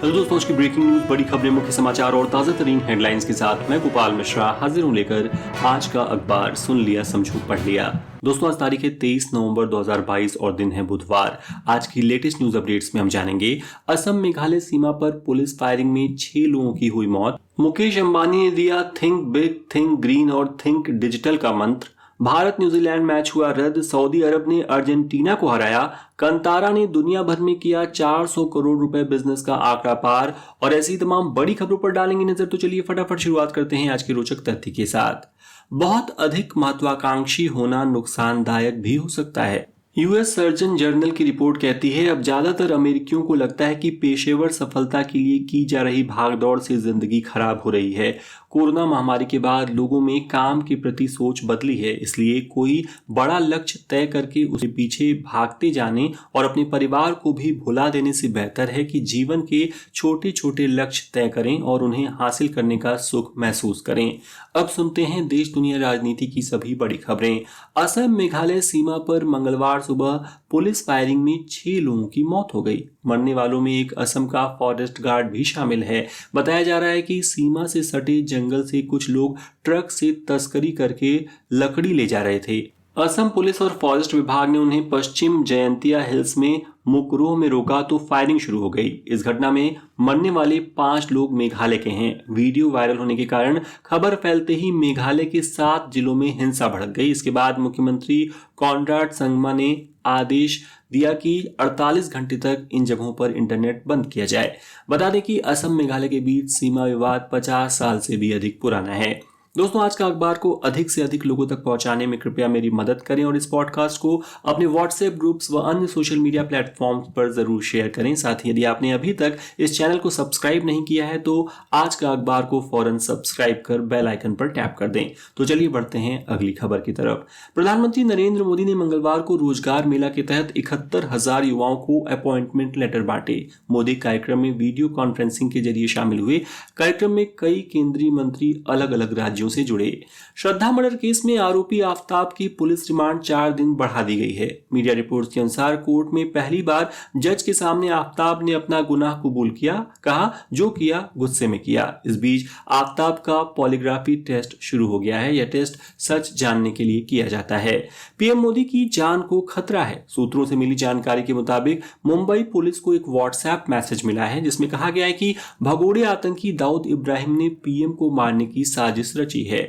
Hello दोस्तों, आज की ब्रेकिंग न्यूज, बड़ी खबरें, मुख्य समाचार और ताजा तरीन हेडलाइंस के साथ मैं गोपाल मिश्रा हाजिर हूं लेकर आज का अखबार सुन लिया समझो पढ़ लिया। दोस्तों, आज तारीख है 23 नवंबर 2022 और दिन है बुधवार। आज की लेटेस्ट न्यूज अपडेट्स में हम जानेंगे असम मेघालय सीमा पर पुलिस फायरिंग में 6 लोगों की हुई मौत। मुकेश अंबानी ने दिया थिंक बिग, थिंक ग्रीन और थिंक डिजिटल का मंत्र। भारत न्यूजीलैंड मैच हुआ रद्द। सऊदी अरब ने अर्जेंटीना को हराया। कंतारा ने दुनिया भर में किया 400 करोड़ रुपए बिजनेस का आंकड़ा पार। और ऐसी तमाम बड़ी खबरों पर डालेंगे नजर। तो चलिए फटाफट शुरुआत करते हैं आज के रोचक तथ्य के साथ। बहुत अधिक महत्वाकांक्षी होना नुकसानदायक भी हो सकता है। यूएस सर्जन जर्नल की रिपोर्ट कहती है, अब ज्यादातर अमेरिकियों को लगता है कि पेशेवर सफलता के लिए की जा रही भागदौड़ से जिंदगी खराब हो रही है। कोरोना महामारी के बाद लोगों में काम के प्रति सोच बदली है, इसलिए कोई बड़ा लक्ष्य तय करके उसके पीछे भागते जाने और अपने परिवार को भी भुला देने से बेहतर है कि जीवन के छोटे छोटे लक्ष्य तय करें और उन्हें हासिल करने का सुख महसूस करें। अब सुनते हैं देश दुनिया राजनीति की सभी बड़ी खबरें। असम मेघालय सीमा पर मंगलवार सुबह पुलिस फायरिंग में 6 लोगों की मौत हो गई। मरने वालों में एक असम का फॉरेस्ट गार्ड भी शामिल है। बताया जा रहा है कि सीमा से सटे जंगल से कुछ लोग ट्रक से तस्करी करके लकड़ी ले जा रहे थे। असम पुलिस और फॉरेस्ट विभाग ने उन्हें पश्चिम जयंतिया हिल्स में मुकरोह में रोका तो फायरिंग शुरू हो गई। इस घटना में मरने वाले 5 लोग मेघालय के हैं। वीडियो वायरल होने के कारण खबर फैलते ही मेघालय के 7 जिलों में हिंसा भड़क गई। इसके बाद मुख्यमंत्री कॉनराड संगमा ने आदेश दिया कि 48 घंटे तक इन जगहों पर इंटरनेट बंद किया जाए। बता दें कि असम मेघालय के बीच सीमा विवाद 50 साल से भी अधिक पुराना है। दोस्तों, आज का अखबार को अधिक से अधिक लोगों तक पहुंचाने में कृपया मेरी मदद करें और इस पॉडकास्ट को अपने व्हाट्सएप ग्रुप्स व अन्य सोशल मीडिया प्लेटफॉर्म्स पर जरूर शेयर करें। साथ ही यदि आपने अभी तक इस चैनल को सब्सक्राइब नहीं किया है तो आज का अखबार को फौरन सब्सक्राइब कर बेल आइकन पर टैप कर दें। तो चलिए बढ़ते हैं अगली खबर की तरफ। प्रधानमंत्री नरेंद्र मोदी ने मंगलवार को रोजगार मेला के तहत 71,000 युवाओं को अपॉइंटमेंट लेटर बांटे। मोदी कार्यक्रम में वीडियो कॉन्फ्रेंसिंग के जरिए शामिल हुए। कार्यक्रम में कई केंद्रीय मंत्री अलग अलग राज्यों से जुड़े। श्रद्धा मर्डर केस में आरोपी आफ्ताब की पुलिस रिमांड 4 दिन बढ़ा दी गई है। मीडिया रिपोर्ट्स के अनुसार कोर्ट में पहली बार जज के सामने आफ्ताब ने अपना गुनाह कबूल किया। कहा, जो किया गुस्से में किया। इस बीच आफ्ताब का पॉलीग्राफी टेस्ट शुरू हो गया है। यह टेस्ट सच जानने के लिए किया जाता है। पीएम मोदी की जान को खतरा है। सूत्रों से मिली जानकारी के मुताबिक मुंबई पुलिस को एक व्हाट्सएप मैसेज मिला है जिसमें कहा गया है कि भगोड़े आतंकी दाऊद इब्राहिम ने पीएम को मारने की साजिश रची है।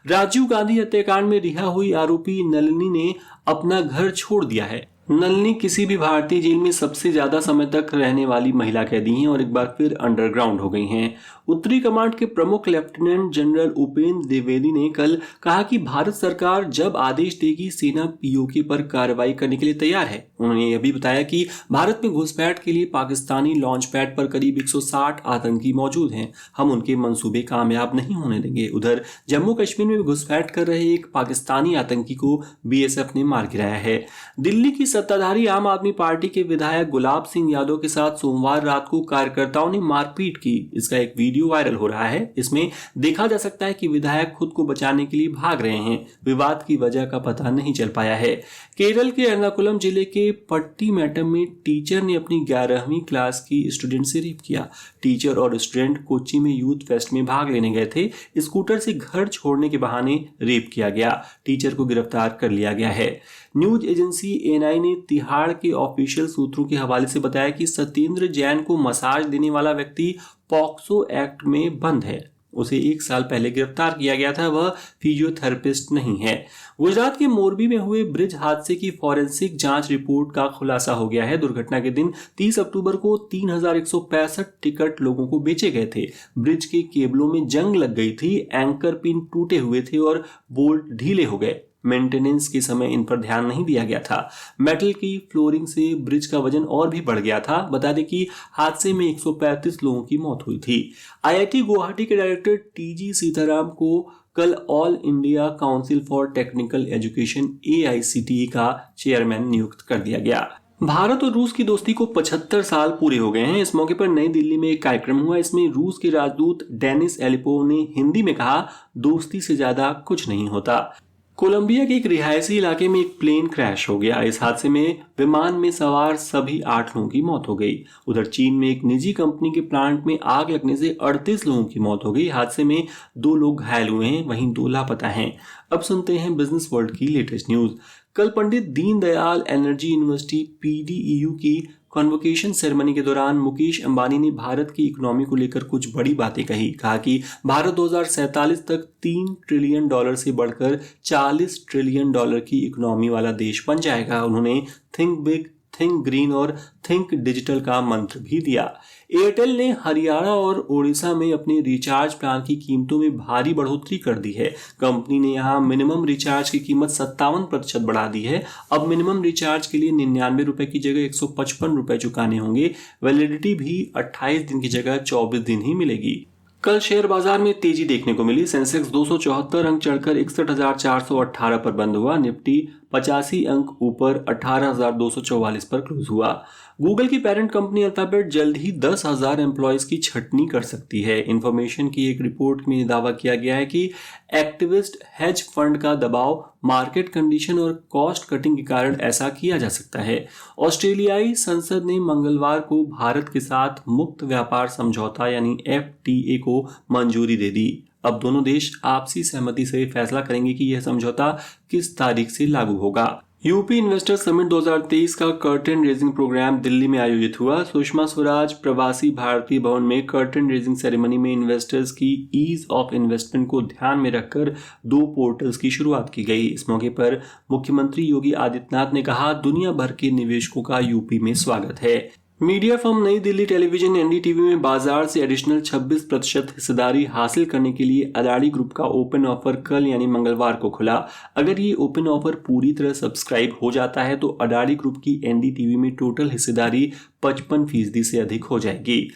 राजीव गांधी हत्याकांड में रिहा हुई आरोपी नलिनी ने अपना घर छोड़ दिया है। नलिनी किसी भी भारतीय जेल में सबसे ज्यादा समय तक रहने वाली महिला कैदी हैं और एक बार फिर अंडरग्राउंड हो गई हैं। उत्तरी कमांड के प्रमुख लेफ्टिनेंट जनरल उपेंद्र द्विवेदी ने कल कहा कि भारत सरकार जब आदेश देगी सेना पीओके पर कार्रवाई करने के लिए तैयार है। उन्होंने यह भी बताया कि भारत में घुसपैठ के लिए पाकिस्तानी लॉन्च पैड पर करीब 160 आतंकी मौजूद हैं। हम उनके मंसूबे कामयाब नहीं होने देंगे। उधर जम्मू कश्मीर में घुसपैठ कर रहे एक पाकिस्तानी आतंकी को बीएसएफ ने मार गिराया है। दिल्ली की सत्ताधारी आम आदमी पार्टी के विधायक गुलाब सिंह यादव के साथ सोमवार रात को कार्यकर्ताओं ने मारपीट की। इसका एक वीडियो वायरल हो रहा है। इसमें देखा जा सकता है कि विधायक खुद को बचाने के लिए भाग रहे हैं। विवाद की वजह का पता नहीं चल पाया है। केरल के एर्नाकुलम जिले के पट्टीमेटम में टीचर ने अपनी 11वीं क्लास की स्टूडेंट से रेप किया। टीचर और स्टूडेंट कोच्चि में यूथ फेस्ट में भाग लेने गए थे। स्कूटर से घर छोड़ने के बहाने रेप किया गया। टीचर को गिरफ्तार कर लिया गया है। न्यूज एजेंसी एएनआई ने तिहाड़ के ऑफिशियल सूत्रों के हवाले से बताया कि सत्येंद्र जैन को मसाज देने वाला व्यक्ति पॉक्सो एक्ट में बंद है। उसे 1 साल पहले गिरफ्तार किया गया था। वह फिजियोथेरेपिस्ट नहीं है। गुजरात के मोरबी में हुए ब्रिज हादसे की फॉरेंसिक जांच रिपोर्ट का खुलासा हो गया है। दुर्घटना के दिन 30 अक्टूबर को 3,165 टिकट लोगों को बेचे गए थे। ब्रिज के केबलों में जंग लग गई थी। एंकर पिन टूटे हुए थे और बोल्ट ढीले हो गए। मेंटेनेंस के समय इन पर ध्यान नहीं दिया गया था। मेटल की फ्लोरिंग से ब्रिज का वजन और भी बढ़ गया था। बता दें कि हादसे में 135 लोगों की मौत हुई थी। आईआईटी गुवाहाटी के डायरेक्टर टीजी सीताराम को कल all India council for technical education AICTE का चेयरमैन नियुक्त कर दिया गया। भारत और रूस की दोस्ती को 75 साल पूरे हो गए हैं। इस मौके पर नई दिल्ली में एक कार्यक्रम हुआ। इसमें रूस के राजदूत डेनिस एलिपोव ने हिंदी में कहा, दोस्ती से ज्यादा कुछ नहीं होता। कोलंबिया के एक रिहायशी इलाके में एक प्लेन क्रैश हो गया। इस हादसे में विमान में सवार सभी 8 लोगों की मौत हो गई। उधर चीन में एक निजी कंपनी के प्लांट में आग लगने से 38 लोगों की मौत हो गई। हादसे में 2 लोग घायल हुए हैं, वहीं 2 लापता हैं। अब सुनते हैं बिजनेस वर्ल्ड की लेटेस्ट न्यूज। कल Pandit Deendayal energy university PDEU की कॉन्वोकेशन सेरेमनी के दौरान मुकेश अंबानी ने भारत की इकोनॉमी को लेकर कुछ बड़ी बातें कहा कि भारत 2047 तक $3 ट्रिलियन से बढ़कर $40 ट्रिलियन की इकोनॉमी वाला देश बन जाएगा। उन्होंने थिंक बिग, थिंक ग्रीन और थिंक डिजिटल का मंत्र भी दिया। एयरटेल ने हरियाणा और ओडिशा में अपने रिचार्ज प्लान की कीमतों में भारी बढ़ोतरी कर दी है। कंपनी ने यहां मिनिमम रिचार्ज की कीमत 57% बढ़ा दी है। अब मिनिमम रिचार्ज के लिए 99 रुपए की जगह 155 रुपए चुकाने होंगे। वैलिडिटी भी 28 दिन की जगह 24 दिन ही मिलेगी। कल शेयर बाजार में तेजी देखने को मिली। सेंसेक्स 274 अंक चढ़कर 61,418 पर बंद हुआ। निफ्टी 85 अंक ऊपर 18,244 पर क्लोज हुआ। गूगल की पेरेंट कंपनी अल्फाबेट जल्द ही 10,000 एम्प्लॉयज की छटनी कर सकती है। इंफॉर्मेशन की एक रिपोर्ट में दावा किया गया है कि एक्टिविस्ट हेज फंड का दबाव, मार्केट कंडीशन और कॉस्ट कटिंग के कारण ऐसा किया जा सकता है। ऑस्ट्रेलियाई संसद ने मंगलवार को भारत के साथ मुक्त व्यापार समझौता यानी FTA को मंजूरी दे दी। अब दोनों देश आपसी सहमति से फैसला करेंगे कि यह समझौता किस तारीख से लागू होगा। यूपी इन्वेस्टर समिट 2023 का कर्टेन रेजिंग प्रोग्राम दिल्ली में आयोजित हुआ। सुषमा स्वराज प्रवासी भारतीय भवन में कर्टेन रेजिंग सेरेमनी में इन्वेस्टर्स की ईज ऑफ इन्वेस्टमेंट को ध्यान में रखकर 2 पोर्टल्स की शुरुआत की गई। इस मौके पर मुख्यमंत्री योगी आदित्यनाथ ने कहा, दुनिया भर के निवेशकों का यूपी में स्वागत है। मीडिया फर्म नई दिल्ली टेलीविजन NDTV में बाजार से एडिशनल 26% हिस्सेदारी हासिल करने के लिए अडानी ग्रुप का ओपन ऑफर कल यानी मंगलवार को खुला। अगर ये ओपन ऑफर पूरी तरह सब्सक्राइब हो जाता है तो अडानी ग्रुप की NDTV में टोटल हिस्सेदारी 55% से अधिक हो जाएगी।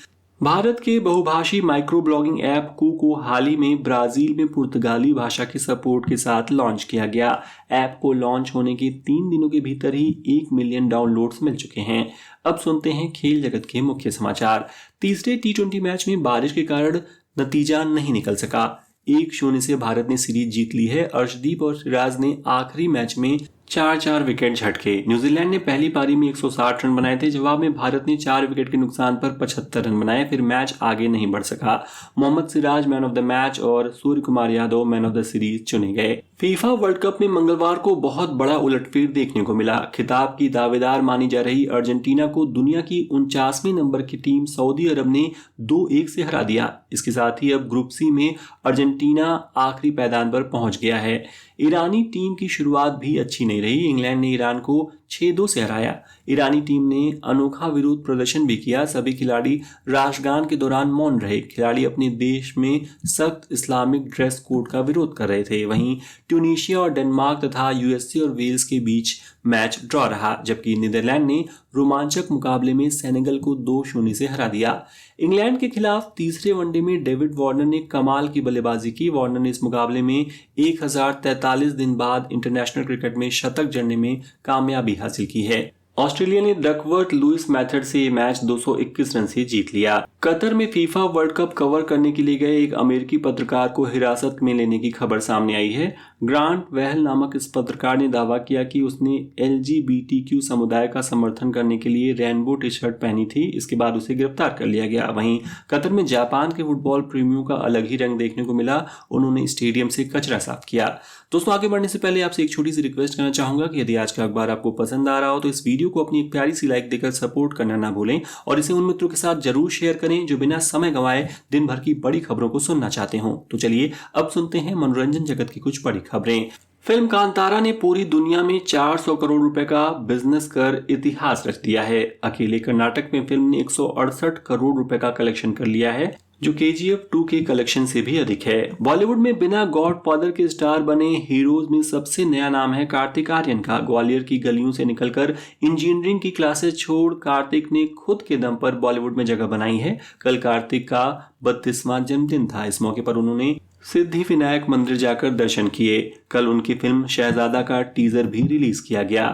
भारत के बहुभाषी माइक्रो ब्लॉगिंग ऐप कू को हाल ही में ब्राजील में पुर्तगाली भाषा के सपोर्ट के साथ लॉन्च किया गया। ऐप को लॉन्च होने के 3 दिनों के भीतर ही 1 मिलियन डाउनलोड्स मिल चुके हैं। अब सुनते हैं खेल जगत के मुख्य समाचार। तीसरे T20 मैच में बारिश के कारण नतीजा नहीं निकल सका। 1-0 से भारत ने सीरीज जीत ली है। अर्शदीप और सिराज ने आखिरी मैच में 4-4 विकेट झटके। न्यूजीलैंड ने पहली पारी में 160 रन बनाए थे। जवाब में भारत ने 4 विकेट के नुकसान पर 75 रन बनाए, फिर मैच आगे नहीं बढ़ सका। Mohammed Siraj man of the match और Surya Kumar Yadav man of the series चुने गए। फीफा वर्ल्ड कप में मंगलवार को बहुत बड़ा उलटफेर देखने को मिला। खिताब की दावेदार मानी जा रही अर्जेंटीना को दुनिया की 49वें नंबर की टीम सऊदी अरब ने 2-1 से हरा दिया। इसके साथ ही अब ग्रुप C में अर्जेंटीना आखिरी पायदान पर पहुंच गया है। ईरानी टीम की शुरुआत भी अच्छी नहीं रही। इंग्लैंड ने ईरान को 6-2 से हराया। ईरानी टीम ने अनोखा विरोध प्रदर्शन भी किया। सभी खिलाड़ी राष्ट्रगान के दौरान मौन रहे। खिलाड़ी अपने देश में सख्त इस्लामिक ड्रेस कोड का विरोध कर रहे थे। वहीं ट्यूनीशिया और डेनमार्क तथा USA और वेल्स के बीच मैच ड्रॉ रहा, जबकि नीदरलैंड ने रोमांचक मुकाबले में सेनेगल को 2-0 से हरा दिया। इंग्लैंड के खिलाफ तीसरे वनडे में डेविड वार्नर ने कमाल की बल्लेबाजी की। वार्नर ने इस मुकाबले में 1043 दिन बाद इंटरनेशनल क्रिकेट में शतक जड़ने में कामयाबी हासिल की है। ऑस्ट्रेलिया ने डकवर्थ लुइस मेथड से ये मैच 221 रन से जीत लिया। कतर में फीफा वर्ल्ड कप कवर करने के लिए गए एक अमेरिकी पत्रकार को हिरासत में लेने की खबर सामने आई है। ग्रांट वेहल नामक इस पत्रकार ने दावा किया कि उसने LGBTQ समुदाय का समर्थन करने के लिए रेनबो टी-शर्ट पहनी थी। इसके बाद उसे गिरफ्तार कर लिया गया। वहीं कतर में जापान के फुटबॉल प्रेमियों का अलग ही रंग देखने को मिला। उन्होंने स्टेडियम से कचरा साफ किया। दोस्तों, आगे बढ़ने से पहले आपसे एक छोटी सी रिक्वेस्ट करना चाहूंगा कि यदि आज का अखबार आपको पसंद आ रहा हो तो इस वीडियो को अपनी एक प्यारी सी लाइक देकर सपोर्ट करना ना भूलें और इसे उन मित्रों के साथ जरूर शेयर करें जो बिना समय गंवाए दिन भर की बड़ी खबरों को सुनना चाहते हो। तो चलिए अब सुनते हैं मनोरंजन जगत की कुछ बड़ी खबरें। फिल्म कांतारा ने पूरी दुनिया में 400 करोड़ रुपए का बिजनेस कर इतिहास रच दिया है। अकेले कर्नाटक में फिल्म ने 168 करोड़ रुपए का कलेक्शन कर लिया है, जो KGF 2 के कलेक्शन से भी अधिक है। बॉलीवुड में बिना गॉडफादर के स्टार बने हीरोज में सबसे नया नाम है कार्तिक आर्यन का। ग्वालियर की गलियों से निकलकर इंजीनियरिंग की क्लासेस छोड़ कार्तिक ने खुद के दम पर बॉलीवुड में जगह बनाई है। कल कार्तिक का 32वां जन्मदिन था। इस मौके पर उन्होंने सिद्धि विनायक मंदिर जाकर दर्शन किए। कल उनकी फिल्म शहजादा का टीजर भी रिलीज किया गया।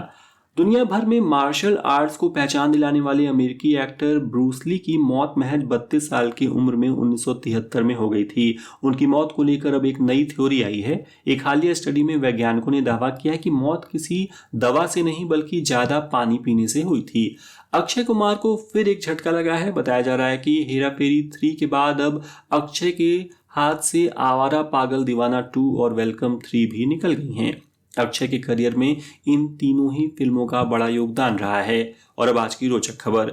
दुनिया भर में मार्शल आर्ट्स को पहचान दिलाने वाले अमेरिकी एक्टर ब्रूस ली की मौत महज 32 साल की उम्र में 1973 में हो गई थी। उनकी मौत को लेकर अब एक नई थ्योरी आई है। एक हालिया स्टडी में वैज्ञानिकों ने दावा किया है कि मौत किसी दवा से नहीं बल्कि ज्यादा पानी पीने से हुई थी। अक्षय कुमार को फिर एक झटका लगा है। बताया जा रहा है कि हेरा फेरी 3 के बाद अब अक्षय के हाथ से आवारा पागल दीवाना 2 और वेलकम 3 भी निकल गई हैं। अक्षय के करियर में इन तीनों ही फिल्मों का बड़ा योगदान रहा है। और अब आज की रोचक खबर।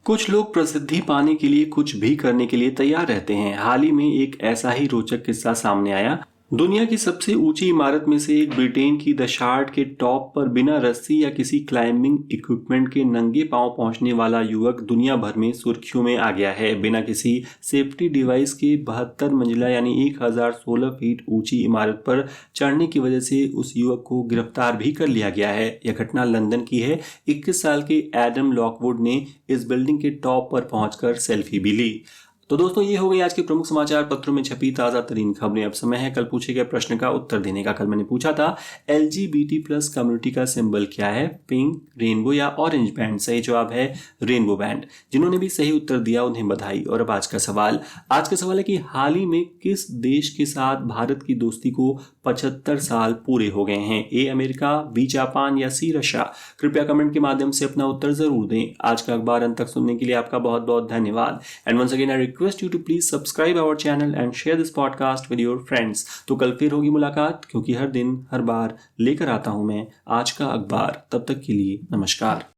कुछ लोग प्रसिद्धि पाने के लिए कुछ भी करने के लिए तैयार रहते हैं। हाल ही में एक ऐसा ही रोचक किस्सा सामने आया। दुनिया की सबसे ऊंची इमारत में से एक ब्रिटेन की द शार्ड के टॉप पर बिना रस्सी या किसी क्लाइंबिंग इक्विपमेंट के नंगे पांव पहुंचने वाला युवक दुनिया भर में सुर्खियों में आ गया है। बिना किसी सेफ्टी डिवाइस के 72 मंजिला यानी 1016 फीट ऊंची इमारत पर चढ़ने की वजह से उस युवक को गिरफ्तार भी कर लिया गया है। यह घटना लंदन की है। 21 साल के एडम लॉकवुड ने इस बिल्डिंग के टॉप पर पहुंचकर सेल्फी भी ली। तो दोस्तों, ये हो गई आज के प्रमुख समाचार पत्रों में छपी ताजा तरीन खबरें। अब समय है कल पूछे गए प्रश्न का उत्तर देने का। कल मैंने पूछा था LGBT+ कम्युनिटी का सिंबल क्या है, पिंक, रेनबो या ऑरेंज बैंड। सही जवाब है रेनबो बैंड। जिन्होंने भी सही उत्तर दिया उन्हें बधाई। और अब आज का सवाल है कि हाल ही में किस देश के साथ भारत की दोस्ती को 75 साल पूरे हो गए हैं। ए अमेरिका, बी जापान या सी रशिया। कृपया कमेंट के माध्यम से अपना उत्तर जरूर दें। आज का अखबार अंत तक सुनने के लिए आपका बहुत बहुत धन्यवाद। And once again I request you to please subscribe our channel and share this podcast with your friends। तो कल फिर होगी मुलाकात, क्योंकि हर दिन हर बार लेकर आता हूं मैं आज का अखबार। तब तक के लिए नमस्कार।